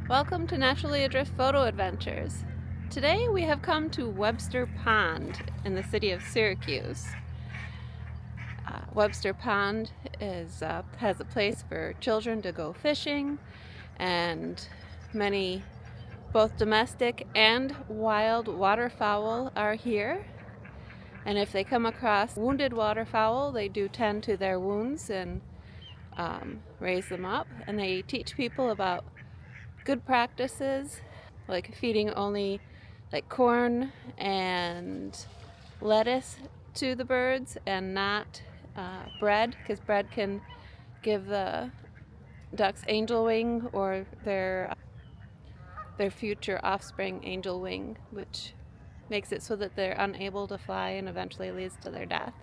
Welcome to Naturally Adrift Photo Adventures. Today we have come to Webster Pond in the city of Syracuse. Webster Pond has a place for children to go fishing, and many both domestic and wild waterfowl are here. And if they come across wounded waterfowl, they do tend to their wounds and raise them up, and they teach people about good practices like feeding only like corn and lettuce to the birds and not bread, because bread can give the ducks angel wing or their future offspring angel wing, which makes it so that they're unable to fly and eventually leads to their death.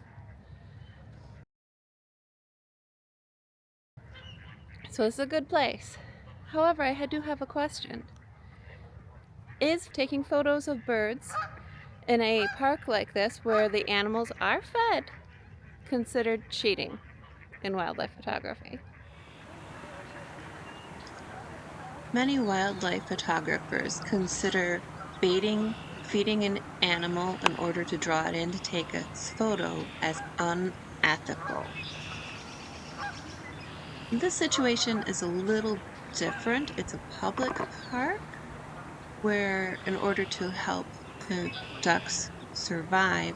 So it's a good place. However, I do have a question. Is taking photos of birds in a park like this where the animals are fed considered cheating in wildlife photography? Many wildlife photographers consider feeding an animal in order to draw it in to take its photo as unethical. This situation is a little different. It's a public park where, in order to help the ducks survive,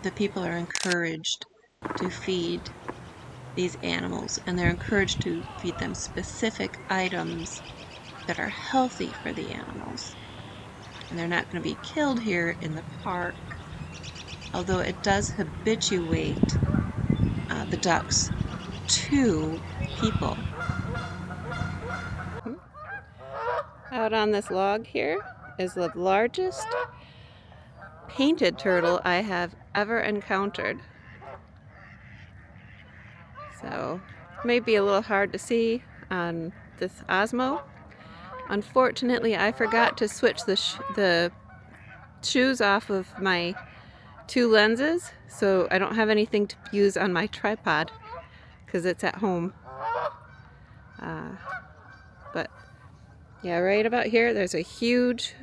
the people are encouraged to feed these animals, and they're encouraged to feed them specific items that are healthy for the animals. And they're not going to be killed here in the park, although it does habituate the ducks to people. Out on this log here is the largest painted turtle I have ever encountered. So it may be a little hard to see on this Osmo. Unfortunately, I forgot to switch the shoes off of my two lenses, so I don't have anything to use on my tripod because it's at home. But yeah, right about here there's a huge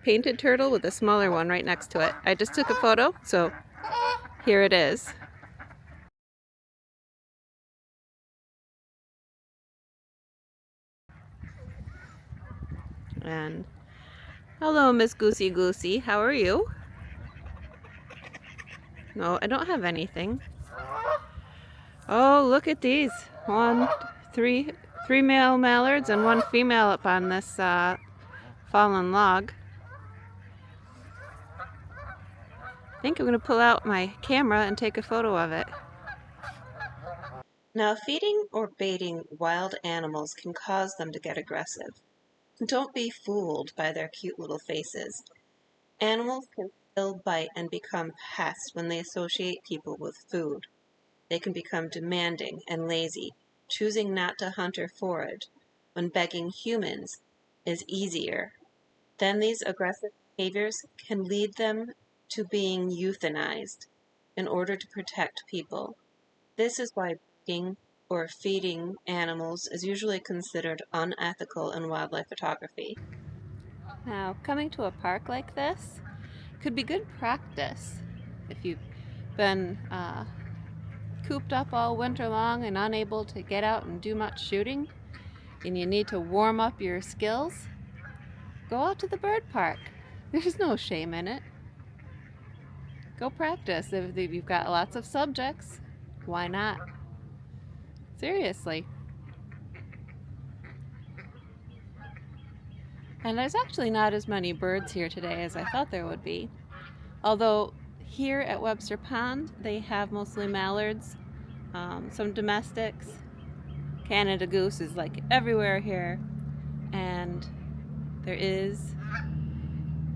painted turtle with a smaller one right next to it. I just took a photo, so here it is. And hello, Miss Goosey Goosey, how are you? No, I don't have anything. Oh, look at these. Three male mallards and one female up on this fallen log. I think I'm going to pull out my camera and take a photo of it. Now, feeding or baiting wild animals can cause them to get aggressive. Don't be fooled by their cute little faces. Animals can still bite and become pests when they associate people with food. They can become demanding and lazy, choosing not to hunt or forage when begging humans is easier. Then these aggressive behaviors can lead them to being euthanized in order to protect people. This is why baiting or feeding animals is usually considered unethical in wildlife photography. Now, coming to a park like this could be good practice if you've been cooped up all winter long and unable to get out and do much shooting, and you need to warm up your skills. Go out to the bird park. There's no shame in it. Go practice. If you've got lots of subjects, why not? Seriously. And there's actually not as many birds here today as I thought there would be. Although here at Webster Pond, they have mostly mallards, some domestics. Canada goose is like everywhere here. And there is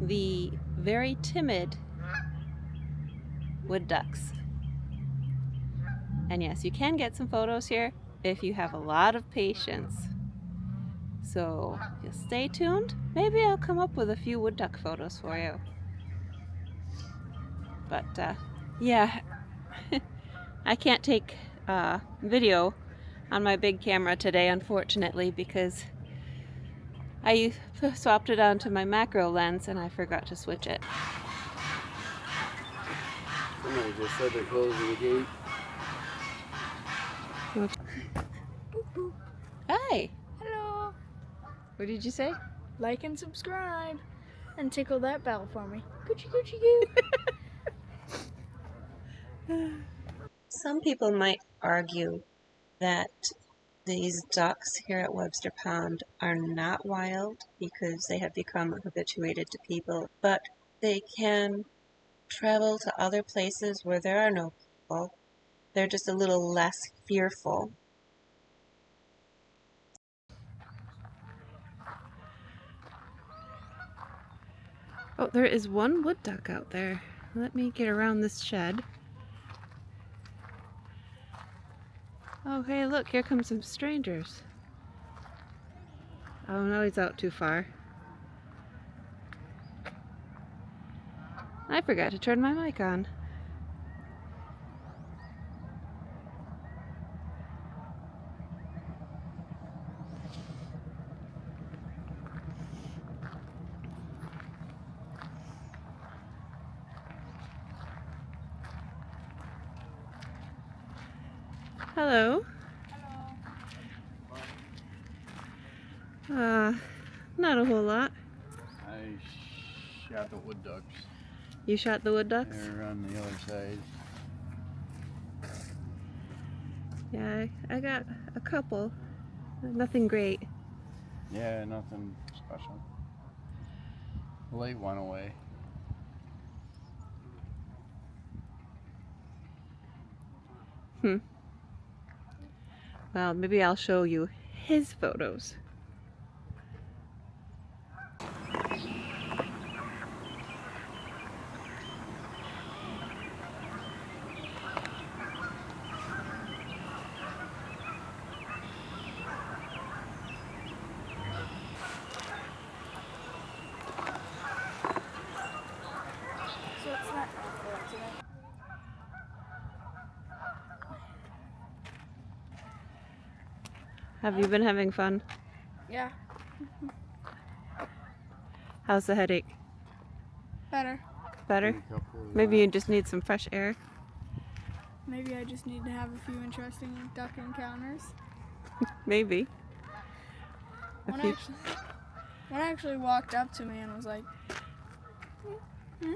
the very timid wood ducks. And yes, you can get some photos here if you have a lot of patience. So just stay tuned. Maybe I'll come up with a few wood duck photos for you. But yeah, I can't take video on my big camera today, unfortunately, because I swapped it onto my macro lens and I forgot to switch it. Somebody just said they're closing the gate. Hi! Hello! What did you say? Like and subscribe. And tickle that bell for me. Coochie coochie goo. Some people might argue that these ducks here at Webster Pond are not wild because they have become habituated to people, but they can travel to other places where there are no people. They're just a little less fearful. Oh, there is one wood duck out there. Let me get around this shed. Oh, hey, look, here come some strangers. Oh, no, he's out too far. I forgot to turn my mic on. Hello. Not a whole lot. I shot the wood ducks. You shot the wood ducks? They're on the other side. Yeah, I got a couple. Nothing great. Yeah, nothing special. The light went away. Well, maybe I'll show you his photos. So it's not today. Have you been having fun? Yeah, How's the headache? better. Better? Maybe you just need some fresh air. Maybe I just need to have a few interesting duck encounters. Maybe. One actually walked up to me and was like,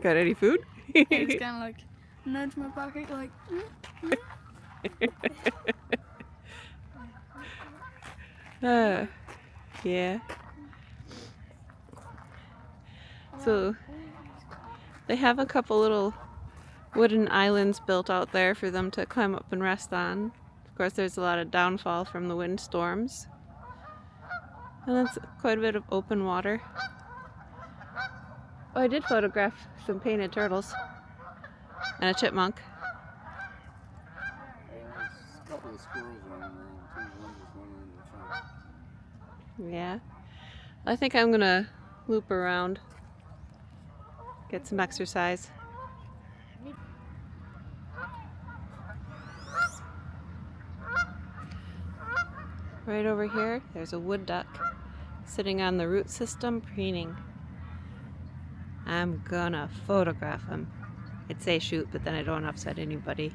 Got any food? and just kind of like nudged my pocket like, Yeah. So they have a couple little wooden islands built out there for them to climb up and rest on. Of course, there's a lot of downfall from the windstorms. And that's quite a bit of open water. Oh, I did photograph some painted turtles and a chipmunk. There's a couple of squirrels running around too. One just went into the fence. Yeah. I think I'm gonna loop around, get some exercise. Right over here, there's a wood duck sitting on the root system preening. I'm gonna photograph him. I'd say shoot, but then I don't upset anybody.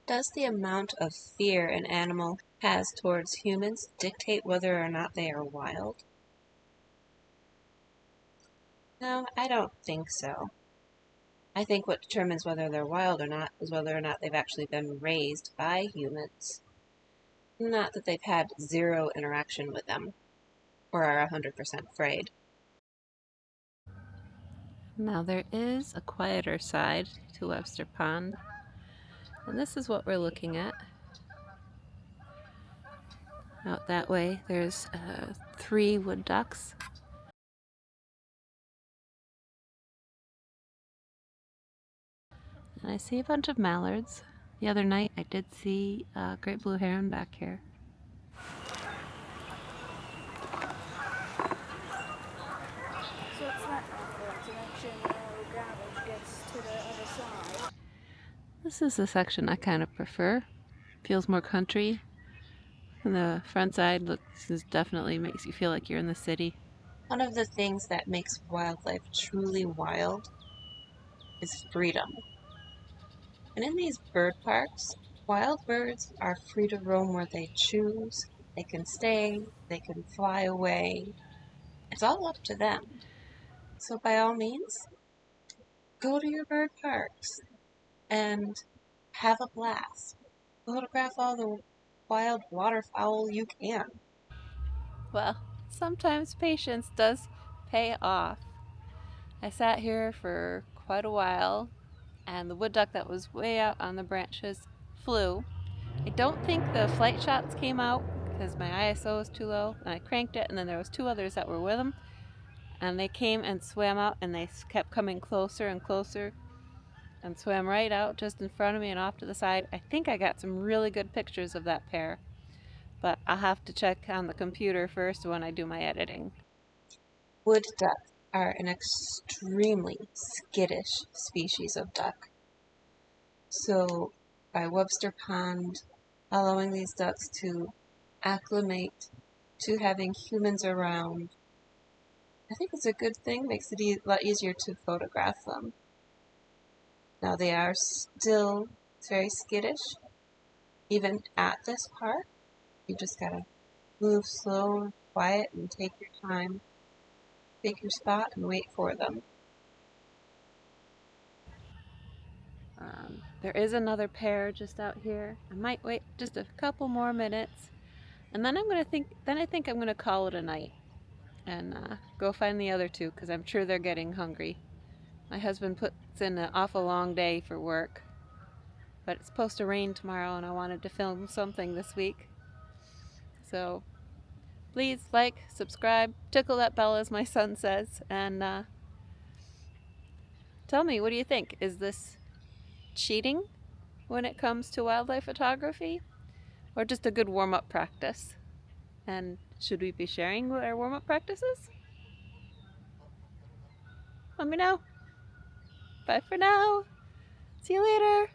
Does the amount of fear an animal has towards humans dictate whether or not they are wild? No, I don't think so. I think what determines whether they're wild or not is whether or not they've actually been raised by humans. Not that they've had zero interaction with them or are 100% afraid. Now there is a quieter side to Webster Pond, and this is what we're looking at. Out that way, there's 3 wood ducks. And I see a bunch of mallards. The other night I did see a great blue heron back here. so it's not that direction where garbage gets to the other side. This is the section I kind of prefer. Feels more country. And the front side definitely makes you feel like you're in the city. One of the things that makes wildlife truly wild is freedom. And in these bird parks, wild birds are free to roam where they choose. They can stay, they can fly away. It's all up to them. So, by all means, go to your bird parks and have a blast. Photograph all the wild waterfowl you can. Well, sometimes patience does pay off. I sat here for quite a while, and the wood duck that was way out on the branches flew. I don't think the flight shots came out because my ISO was too low, and I cranked it, and then there was two others that were with him, and they came and swam out, and they kept coming closer and closer, and swam right out just in front of me and off to the side. I think I got some really good pictures of that pair, but I'll have to check on the computer first when I do my editing. Wood ducks are an extremely skittish species of duck. So, by Webster Pond, allowing these ducks to acclimate to having humans around, I think it's a good thing, makes it a lot easier to photograph them. Now, they are still very skittish, even at this park. You just gotta move slow and quiet and take your time, pick your spot, and wait for them. There is another pair just out here. I might wait just a couple more minutes, and then I think I'm gonna call it a night and go find the other two because I'm sure they're getting hungry. My husband puts in an awful long day for work, but it's supposed to rain tomorrow, and I wanted to film something this week. So please like, subscribe, tickle that bell, as my son says, and tell me, what do you think? Is this cheating when it comes to wildlife photography, or just a good warm up practice? And should we be sharing our warm up practices? Let me know. Bye for now. See you later.